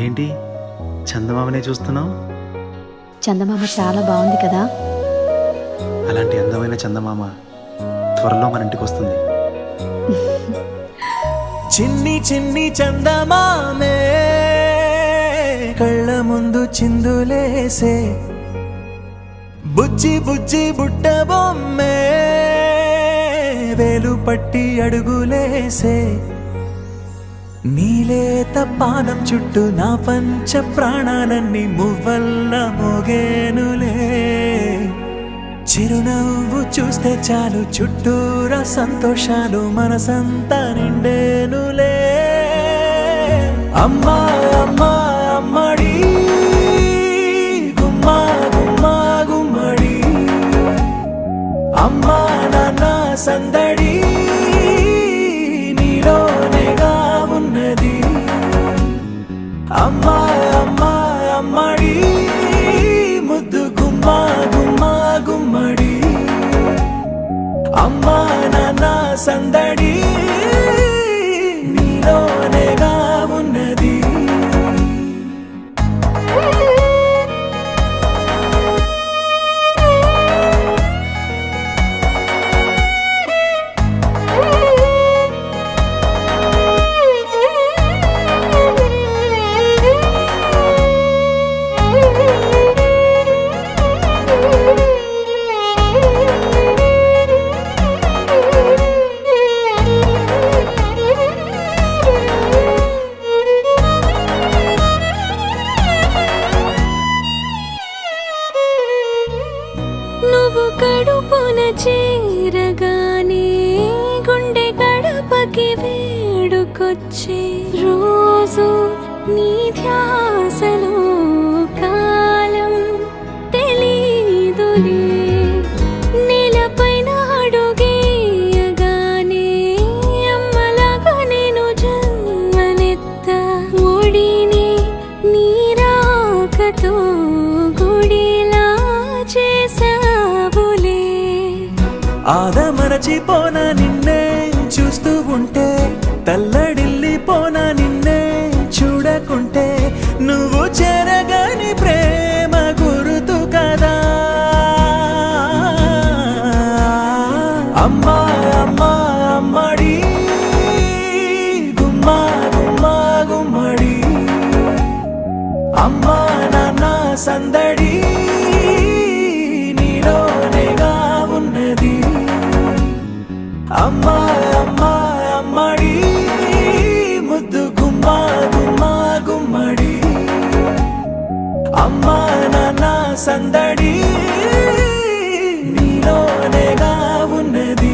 ఏంటి చందమామనే చూస్తున్నావు? చందమామ చాలా బాగుంది కదా. అలాంటి అందమైన చందమామ త్వరలో మన ఇంటికి వస్తుంది. చిన్ని చిన్ని చందమామే కళ్ళ ముందు చిందులేసే, బుజ్జి బుజ్జి బుట్ట బొమ్మే వేలు పట్టి అడుగులేసే, నీలేత పానం చుట్టూ నా పంచ ప్రాణాలన్నీ మువ్వల్ల మోగేనులే. చిరునవ్వు చూస్తే చాలు చుట్టూరా సంతోషాలు మనసంతా నిండేనులే. అమ్మా అమ్మా అమ్మడి గుమ్మా గుమ్మా గుమ్మడి, అమ్మా నాన్న సందడి నీలోనేగా ఉన్నది. అమ్మా అమ్మా అమ్మడి ముద్దు గుమ్మా గుమ్మా గుమ్మడి, అమ్మా నాన్న సందడి నీలోనేగా ఉన్నది. నువ్వు కడుపున చేరగానే గుండె గడపకి వేడుకొచ్చే, రోజు నీ ధ్యాసలో కాలం తెలీదులే. నేలపైన అడుగేయగానే అమ్మలాగా నేను జన్మనెత్త, ఒడిని నీ రాకతో గుడిలా చేసావులే. ఆదమరచిపోనా నిన్నే చూస్తూ ఉంటే, తల్లడిల్లిపోనా నిన్నే చూడకుంటే, నువ్వు చెరగని ప్రేమ గురుతు కదా. అమ్మా అమ్మా అమ్మడి గుమ్మా గుమ్మా గుమ్మడి, అమ్మా నాన్న సందడి నీలోనేగా ఉన్నది. అమ్మా అమ్మా అమ్మడి ముద్దు గుమ్మా గుమ్మా గుమ్మడి, అమ్మా నాన్న సందడి నీలోనేగా ఉన్నది.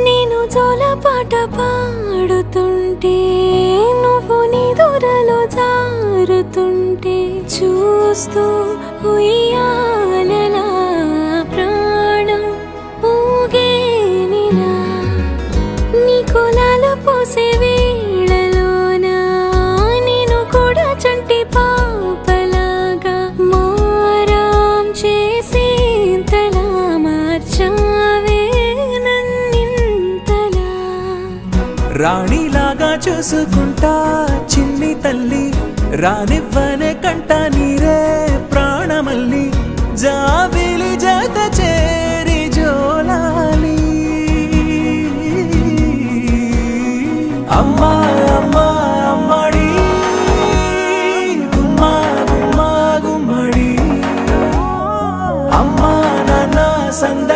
నేను జోలపాట పాడుతుంటే, నువ్వు నిదురలో జారుతుంటే, చూస్తూ ఉయ్యాలలా ప్రాణం ఊగేనిలా. నీ కులాల పోసే వేళలోన నేను కూడా చంటి పాపలాగా మారాం చేసేంతలా మార్చావే నన్నింతలా. రాణిలాగా చూసుకుంటా చిన్ని తల్లి, రానివ్వనే కంట నీరే ప్రాణమల్లి, జాబిలి జత చేరి జోలాలి. అమ్మా అమ్మా అమ్మడి గుమ్మా గుమ్మా గుమ్మడి, అమ్మా నాన్న సంద